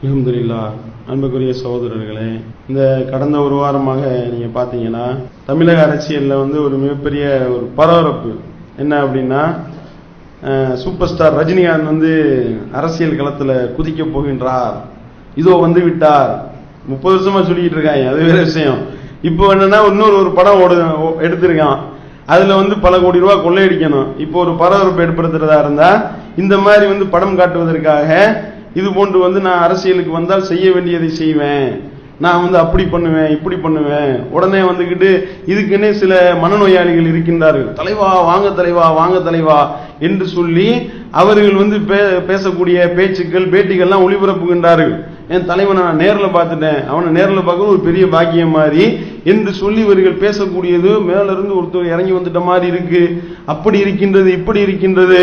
அல்ஹம்துலில்லாஹ். அன்புக்குரிய சகோதரர்களே, இந்த கடந்த ஒரு வாரமாக நீங்க பாத்தீங்கன்னா தமிழக அரசியல்ல ஒரு மிகப்பெரிய ஒரு பரபரப்பு என்ன அப்படின்னா, சூப்பர் ஸ்டார் ரஜினிகாந்த் அரசியல் களத்துல குதிக்க போகின்றார், இதோ வந்து விட்டார். 30 வருஷமா சொல்லிட்டு இருக்காங்க, அது வேற விஷயம். இப்போ என்னன்னா இன்னொரு ஒரு படம் எடுத்திருக்கான், அதுல பல கோடி ரூபாய் கொள்ளையடிக்கணும். இப்போ ஒரு பரபரப்பு ஏற்படுத்துறதா இருந்தா இந்த மாதிரி படம் காட்டுவதற்காக இது போன்று நான் அரசியலுக்கு வந்தால் செய்ய வேண்டியதை செய்வேன், நான் அப்படி பண்ணுவேன் இப்படி பண்ணுவேன். உடனே இதுக்குன்னே சில மனநோயாளிகள் இருக்கின்றார்கள். தலைவா வாங்க தலைவா வாங்க தலைவா என்று சொல்லி அவர்கள் பேசக்கூடிய பேச்சுக்கள் பேட்டிகள்லாம் ஒளிபரப்புகின்றார்கள். என் தலைவனை நான் நேரில் பார்த்துட்டேன், அவனை நேரில் பார்க்க ஒரு பெரிய பாக்கியம் மாதிரி என்று சொல்லி இவர்கள் பேசக்கூடியது மேல இருந்து ஒருத்தர் இறங்கி வந்துட்ட மாதிரி இருக்கு. அப்படி இருக்கின்றது இப்படி இருக்கின்றது.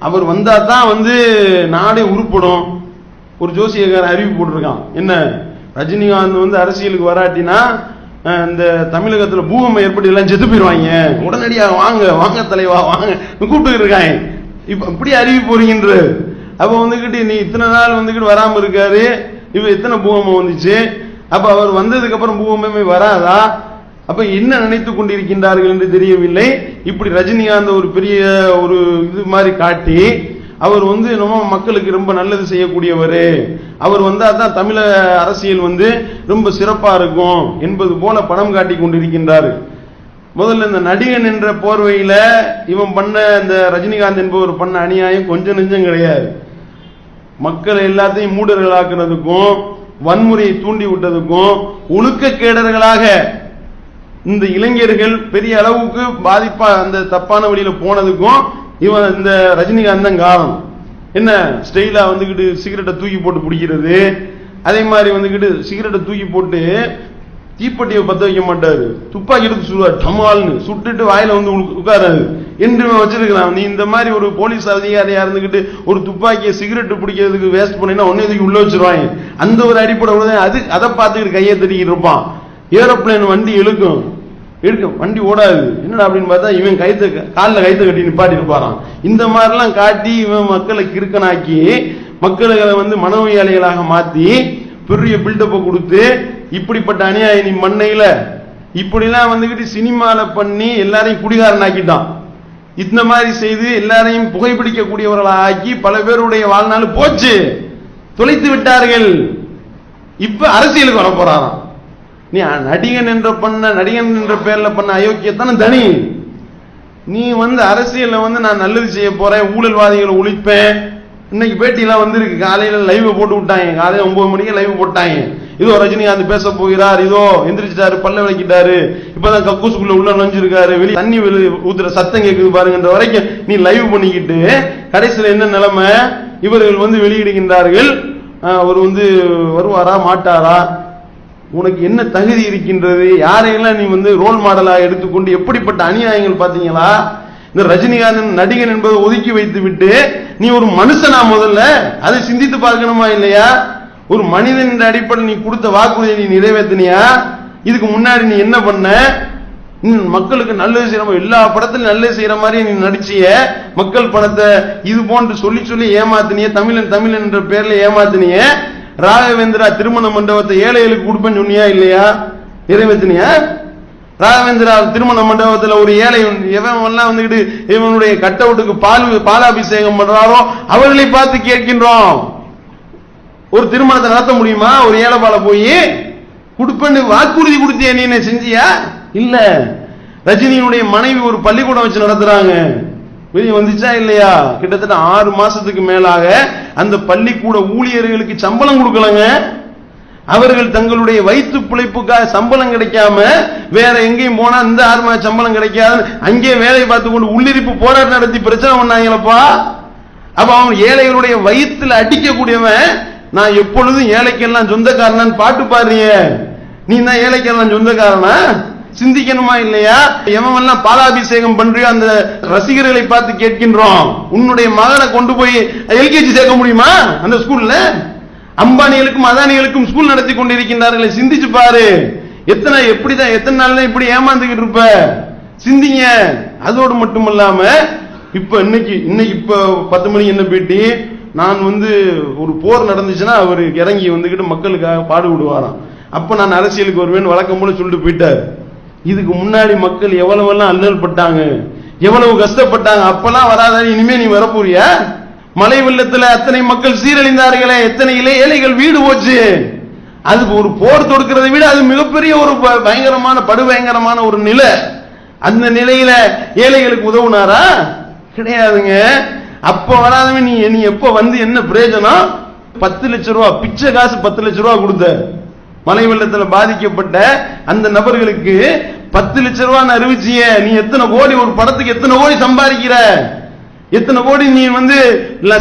அவர் வந்தா தான் நாடே உருப்படும். ஒரு ஜோசியக்காரன் அறிவிப்பு போட்டிருக்கான், என்ன ரஜினிகாந்த் அரசியலுக்கு வராட்டினா இந்த தமிழகத்துல பூகம்பம் ஏற்பட்டு எல்லாம் செத்து போயிருவாங்க, உடனடியாக வாங்க வாங்க தலைவா வாங்க கூப்பிட்டு இருக்காங்க. இப்ப இப்படி அறிவிப்பு போறீங்கன்ற அப்ப நீ இத்தனை நாள் வராம இருக்காரு, இப்ப எத்தனை பூகம்பம் வந்துச்சு, அப்ப அவர் வந்ததுக்கு அப்புறம் பூகம்பமே வராதா? அப்ப என்ன நினைத்துக் கொண்டிருக்கின்றார்கள் என்று தெரியவில்லை. இப்படி ரஜினிகாந்த் ஒரு பெரிய ஒரு இது மாதிரி காட்டி அவர் நம்ம மக்களுக்கு ரொம்ப நல்லது செய்யக்கூடியவர், அவர் அதான் தமிழக அரசியல் ரொம்ப சிறப்பா இருக்கும் என்பது போல படம் காட்டி கொண்டிருக்கின்றார். முதல்ல இந்த நடிகன் என்ற போர்வையில இவன் பண்ண இந்த ரஜினிகாந்த் என்பவர் பண்ண அநியாயம் கொஞ்சம் நெஞ்சம் கிடையாது. மக்கள் எல்லாத்தையும் மூடர்களாக்குறதுக்கும் வன்முறையை தூண்டி விட்டதுக்கும் ஒழுக்கக்கேடர்களாக இந்த இளைஞர்கள் பெரிய அளவுக்கு பாதிப்பா அந்த தப்பான வழியில போனதுக்கும் இவன் இந்த ரஜினிகாந்த் தான் காரணம். என்ன ஸ்டைலா சிகரெட்டை தூக்கி போட்டு பிடிக்கிறது, அதே மாதிரி சிகரெட்டை தூக்கி போட்டு தீப்பெட்டியை பத்த வைக்க மாட்டாரு, துப்பாக்கி எடுத்து சுடுவார், டமால்னு சுட்டுட்டு வாயில உட்காராது என்று வச்சிருக்கலாம். நீ இந்த மாதிரி ஒரு போலீஸ் அதிகாரியா இருந்துகிட்டு ஒரு துப்பாக்கியை சிகரெட் பிடிக்கிறதுக்கு வேஸ்ட் பண்ணினா ஒன்னே தூக்கி உள்ள வச்சிருவாங்க. அந்த ஒரு அடிப்படை அது அதை பார்த்துக்கிட்டு கையை தட்டிக்கிட்டு இருப்பான். ஏரோப்ளேன் வண்டி இழுக்கும் வண்டி ஓடாது, என்னடா அப்படின்னு பார்த்தா இவன் காலில் கைத்த கட்டி நிப்பாட்டி இருப்பாரான். இந்த மாதிரிலாம் காட்டி இவன் மக்களை கிறுக்கனாக்கி மக்களை மனநோயாளிகளாக மாத்தி பெரிய பில்டப்பை கொடுத்து இப்படிப்பட்ட அநியாய நீ மண்ணையில இப்படிலாம் சினிமால பண்ணி எல்லாரையும் குடிகாரன் ஆக்கிட்டான். இந்த மாதிரி செய்து எல்லாரையும் புகைப்பிடிக்கக்கூடியவர்களாக ஆக்கி பல பேருடைய வாழ்நாள் போச்சு, தொலைத்து விட்டார்கள். இப்ப அரசியலுக்கு வர போறாராம். நீ நடிகன் என்ற பேர்ல பண்ண அயோக்கியத்தான தனி, நீ அரசியல்ல நான் நல்லது செய்ய போறேன், ஊழல்வாதிகளை ஒழிப்பேன். இன்னைக்கு பேட்டிலாம் வந்திருக்கு, காலையில லைவ் போட்டு விட்டாங்க, காலையில 9 மணிக்கு லைவ் போட்டாங்க. இதோ ரஜினிகாந்த் பேச போகிறார், இதோ எந்திரிச்சிட்டாரு, பல்ல விளக்கிட்டாரு, இப்பதான் கக்கூசுக்குள்ள உள்ள நுழைஞ்சிருக்காரு, வெளியே தண்ணி ஊத்துற சத்தம் கேட்குது பாருங்கன்ற வரைக்கும் நீ லைவ் பண்ணிக்கிட்டு கடைசியில என்ன நிலைமை? இவர்கள் வெளியிடுகின்றார்கள், அவர் வருவாரா மாட்டாரா, உனக்கு என்ன தகுதி இருக்கின்றது, யாரையெல்லாம் நீ ரோல் மாடலா எடுத்துக்கொண்டு எப்படிப்பட்ட அநியாயங்கள் பாத்தீங்களா? இந்த ரஜினிகாந்த் நடிகன் என்பதை ஒதுக்கி வைத்து விட்டு நீ ஒரு மனுஷனா முதல்ல அதை சிந்தித்து பார்க்கணுமா இல்லையா? ஒரு மனிதன் என்ற அடிப்படையில் நீ கொடுத்த வாக்குறுதியை நீ நிறைவேற்றினியா? இதுக்கு முன்னாடி நீ என்ன பண்ண? மக்களுக்கு நல்லது செய்யற எல்லா படத்திலும் நல்லது செய்யற மாதிரி நீ நடிச்சிய, மக்கள் பணத்தை இது போன்று சொல்லி சொல்லி ஏமாத்தினிய, தமிழன் என்ற பேர்ல ஏமாத்தினிய. ராகவேந்திரா திருமண மண்டபத்தை ஏழைகளுக்கு கொடுப்பேன்னு சொன்னியா இல்லையா? நிறைவேற்றினியா? ராகவேந்திரா திருமண மண்டபத்தில் ஒரு ஏழை எவன் இவனுடைய கட் அவுட்டுக்கு பாலாபிஷேகம் பண்றாரோ அவர்களை பார்த்து கேட்கின்றோம், ஒரு திருமணத்தை நடத்த முடியுமா? ஒரு ஏழை பால போய் கொடுப்பேன்னு வாக்குறுதி கொடுத்தியா? நீ என்ன செஞ்சியா? இல்ல. ரஜினியினுடைய மனைவி ஒரு பள்ளிக்கூடம் வச்சு நடத்துறாங்க, வெளியே வந்துச்சா இல்லையா? கிட்டத்தட்ட 6 மாசத்துக்கு மேலாக அந்த பள்ளிக்கூட ஊழியர்களுக்கு சம்பளம் கொடுக்கலங்க. அவர்கள் தங்களுடைய வயிற்று பிழைப்புக்காக சம்பளம் கிடைக்காம வேற எங்கேயும் போனா இந்த 6 மாசம் சம்பளம் கிடைக்காது, அங்கே வேலை பார்த்து கொண்டு உள்ளிருப்பு போராட்டம் நடத்தி பிரச்சனை பண்ணாங்களப்பா. அப்ப அவன் ஏழைகளுடைய வயிற்றுல அடிக்கக்கூடியவன். நான் எப்பொழுதும் ஏழைக்கெல்லாம் சொந்தக்காரனான்னு பாட்டு பாடுறிய, நீ தான் ஏழைக்கெல்லாம் சொந்தக்காரனா? சிந்திக்கணுமா இல்லையா? எவெல்லாம் பாலாபிஷேகம் பண்றியோ அந்த ரசிகர்களை பார்த்து கேட்கின்றோம், உன்னுடைய மகனை கொண்டு போய் எல்கேஜி சேர்க்க முடியுமா அந்த ஸ்கூல்ல? அம்பானிகளுக்கும் அதானிகளுக்கும் ஸ்கூல் நடத்தி கொண்டிருக்கின்றார்கள். சிந்திச்சு பாரு, எத்தனை நாள் இப்படி ஏமாந்துகிட்டு இருப்ப? சிந்திங்க. அதோடு மட்டுமல்லாம இப்ப இன்னைக்கு இப்ப 10 மணிக்கு என்ன பேட்டி, நான் வந்து ஒரு போர் நடந்துச்சுன்னா அவர் இறங்கி வந்துகிட்டு மக்களுக்காக பாடுபடுவாராம். அப்ப நான் அரசியலுக்கு வருவேன் வழக்கம் போல சொல்லிட்டு போயிட்டார். இதுக்கு முன்னாடி மக்கள் எவ்வளவெல்லாம் அல்லல் பட்டாங்க, எவ்வளவு கஷ்டப்பட்டாங்க, அப்பெல்லாம் வராத இனிமே நீ வரப்போறியா? மழை வெள்ளத்துல அத்தனை மக்கள் சீரழிந்தார்களே, எத்தனை ஏழைகள் வீடு போச்சு. அது ஒரு போர் தொடுக்கிறதை விட அது மிகப்பெரிய ஒரு பயங்கரமான படுபயங்கரமான ஒரு நிலை. அந்த நிலையில ஏழைகளுக்கு உதவுனாரா? கிடையாதுங்க. அப்ப வராதவன் நீ எப்ப வந்து என்ன பிரயோஜனம்? 10 லட்சம் ரூபாய் பிச்சை காசு 10 லட்சம் ரூபாய் கொடுத்த மழை வெள்ளத்துல பாதிக்கப்பட்ட அந்த நபர்களுக்கு 10 லட்சம் ரூபாய் அறிவிச்சிய. நீ எத்தனை கோடி ஒரு படத்துக்கு எத்தனை கோடி சம்பாதிக்கிற, எத்தனை கோடி நீ வந்து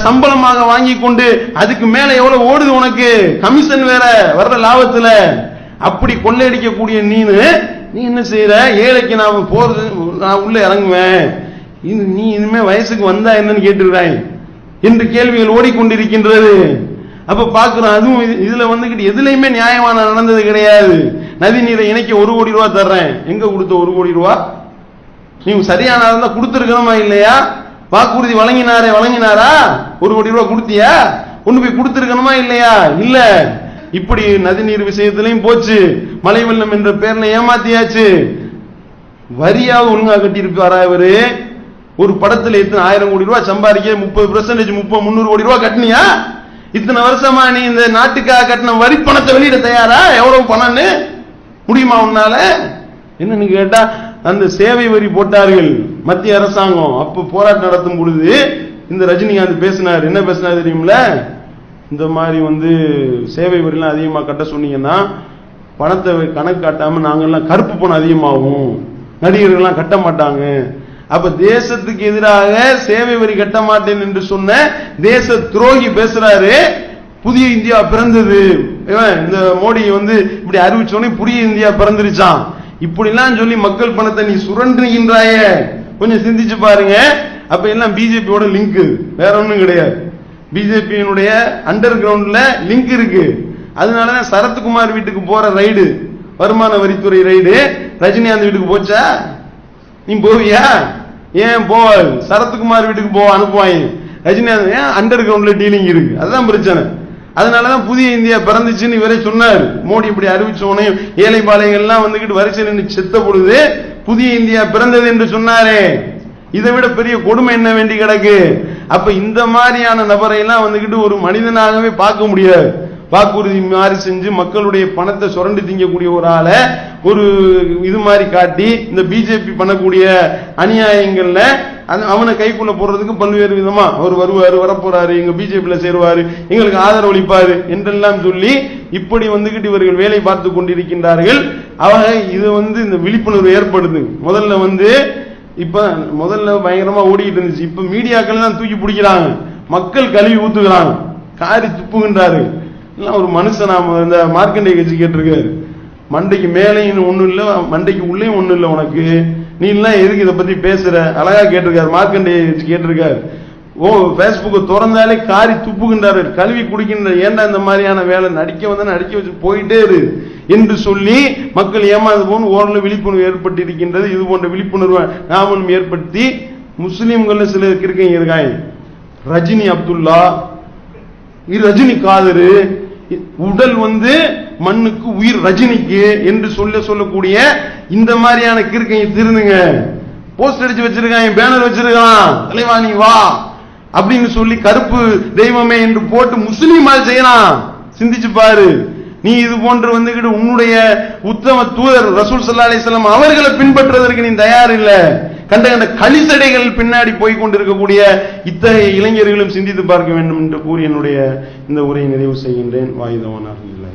சம்பளமாக வாங்கி கொண்டு அதுக்கு மேல எவ்வளவு ஓடுது உனக்கு, கமிஷன் வேற வர்ற லாபத்துல. அப்படி கொள்ளையடிக்கக்கூடிய நீ என்ன செய்யற? ஏழைக்கு நான் போறது, நான் உள்ள இறங்குவேன், நீ இனிமே வயசுக்கு வந்தா என்னன்னு கேட்டுக்கிறாய் என்று கேள்விகள் ஓடிக்கொண்டிருக்கின்றது. அப்ப பாக்குறோம், அதுவும் இதுல வந்துகிட்டு எதுலையுமே நியாயமான நடந்தது கிடையாது. நதி நீரை இணைக்க 1 கோடி ரூபாய் தர்றேன், எங்க கொடுத்த 1 கோடி ரூபாய்? நீங்க சரியான இருந்தா கொடுத்துருக்கணுமா இல்லையா? வாக்குறுதி வழங்கினாரா? 1 கோடி ரூபாய் கொடுத்தியா? கொண்டு போய் கொடுத்திருக்கணுமா இல்லையா? இல்ல. இப்படி நதிநீர் விஷயத்திலையும் போச்சு, மழை வெள்ளம் என்ற பேர்ல ஏமாத்தியாச்சு. வரியாவது ஒழுங்கா கட்டி இருக்காரா இவரு? ஒரு படத்துல எத்தனை 1000 கோடி ரூபாய் சம்பாதிக்க 30% 300 கோடி ரூபாய் கட்டினியா? இத்தனை வருஷமா நீ இந்த நாட்டுக்காக கட்டின வரி பணத்தை வெளியிட தயாரா? எவ்வளவு பணம்னு முடியுமா உன்னால? என்னன்னு கேட்டா, அந்த சேவை வரி போட்டார்கள் மத்திய அரசாங்கம். அப்ப போராட்டம் நடத்தும் பொழுது இந்த ரஜினிகாந்த் பேசினார். என்ன பேசினார் தெரியுமில? இந்த மாதிரி வந்து சேவை வரிலாம் அதிகமா கட்ட சொன்னீங்கன்னா பணத்தை கணக்கு காட்டாம நாங்கெல்லாம் கருப்பு பணம் அதிகமாகும், நடிகர்கள்லாம் கட்ட மாட்டாங்க. அப்ப தேசத்துக்கு எதிராக சேவை வரி கட்ட மாட்டேன் என்று சொன்ன தேச துரோகி பேசுறாரு. புதிய இந்தியா பிறந்தது, இந்த மோடி வந்து இப்படி அறிவிச்சோன்னே புதிய இந்தியா பிறந்துருச்சான். இப்படிலாம் சொல்லி மக்கள் பணத்தை நீ சுரண்டுகின்றாய, கொஞ்சம் சிந்திச்சு பாருங்க. அப்ப எல்லாம் பிஜேபியோட லிங்க், வேற ஒண்ணும் கிடையாது. பிஜேபியினுடைய அண்டர் கிரவுண்ட்ல லிங்க் இருக்கு. அதனாலதான் சரத்குமார் வீட்டுக்கு போற ரைடு, வருமான வரித்துறை ரைடு, ரஜினிகாந்த் வீட்டுக்கு போச்சா? நீ போவியா? ஏன் போவாரு? சரத்குமார் வீட்டுக்கு அனுப்புவாங்க. ரஜினிகாந்த் ஏன் அண்டர் கிரவுண்ட்ல டீலிங் இருக்கு, அதுதான் பிரச்சனை. அதனாலதான் புதிய இந்தியா பிறந்துச்சுன்னு இவரே சொன்னார். மோடி இப்படி அறிவிச்சோனே ஏழை பாளையங்கள்லாம் வந்துகிட்டு வரிசை நின்று செத்த பொழுது புதிய இந்தியா பிறந்தது என்று சொன்னாரே. இதை விட பெரிய கொடுமை என்ன வேண்டி கிடக்கு? அப்ப இந்த மாதிரியான நபரை எல்லாம் வந்துகிட்டு ஒரு மனிதனாகவே பார்க்க முடியாது. வாக்குறுதி மாதிரி செஞ்சு மக்களுடைய பணத்தை சுரண்டி திங்கக்கூடிய ஒரு ஆளை ஒரு இது மாதிரி காட்டி இந்த பிஜேபி பண்ணக்கூடிய அநியாயங்கள்ல அவனை கைக்குள்ள போடுறதுக்கு பல்வேறு விதமா அவர் வருவாரு, வரப்போறாரு, எங்க பிஜேபியில சேருவாரு, எங்களுக்கு ஆதரவு அளிப்பாரு என்றெல்லாம் சொல்லி இப்படி வந்துகிட்டு இவர்கள் வேலை பார்த்து கொண்டிருக்கின்றார்கள். அவங்க இது வந்து இந்த விழிப்புணர்வு ஏற்படுது. முதல்ல பயங்கரமா ஓடிக்கிட்டு இருந்துச்சு. இப்ப மீடியாக்கள் தான் தூக்கி பிடிக்கிறாங்க, மக்கள் கழுவி ஊத்துக்கிறாங்க, காரி துப்புகின்றாரு. ஒரு மனுஷன் இந்த மார்க்கண்டே கட்சி கேட்டிருக்காரு, மண்டைக்கு மேலையும் ஒண்ணும் இல்ல, மண்டைக்கு உள்ளேயும் ஒண்ணும் இல்ல உனக்கு, நீ எல்லாம் எதுக்கு இதை பத்தி பேசுற? அழகா கேட்டிருக்காரு, மார்க்கண்டே கட்சி கேட்டிருக்காரு. பேஸ்புக்கை திறந்தாலே காரி துப்புகின்றாரு, கழுவி குடிக்கின்ற. ஏன்டா இந்த மாதிரியான வேலை? நடிக்க வந்தா நடிக்க வச்சு போயிட்டே இரு என்று சொல்லி மக்கள் ஏமாந்து போன ஓரளவு விழிப்புணர்வு ஏற்பட்டு இருக்கின்றது. இது போன்ற விழிப்புணர்வு நாமளும் ஏற்படுத்தி முஸ்லீம்கள் சில இருக்காங்க, ரஜினி அப்துல்லா, ரஜினி காதரு, உடல் மண்ணுக்கு உயிர் ரஜினிக்கு என்று சொல்லக்கூடிய இந்த மாதிரியான கிறுக்கையை திருந்துங்க. போஸ்ட் அடிச்சு வச்சிருக்காங்க, பேனர் வச்சிருக்கான், தலைவா நீ வா அப்படின்னு சொல்லி கருப்பு தெய்வமே என்று போட்டு முஸ்லீமால் செய்யலாம். சிந்திச்சு பாரு. நீ இது போன்று உன்னுடைய உத்தம தூதர் ரசூல் ஸல்லல்லாஹு அலைஹி வஸல்லம் அவர்களை பின்பற்றுவதற்கு நீ தயார் இல்ல. கண்ட களிசடைகள் பின்னாடி போய் கொண்டிருக்கக்கூடிய இத்தகைய இளைஞர்களும் சிந்தித்து பார்க்க வேண்டும் என்று கூறி என்னுடைய இந்த உரையை நிறைவு செய்கின்றேன். வாயுதவானாக இல்லை.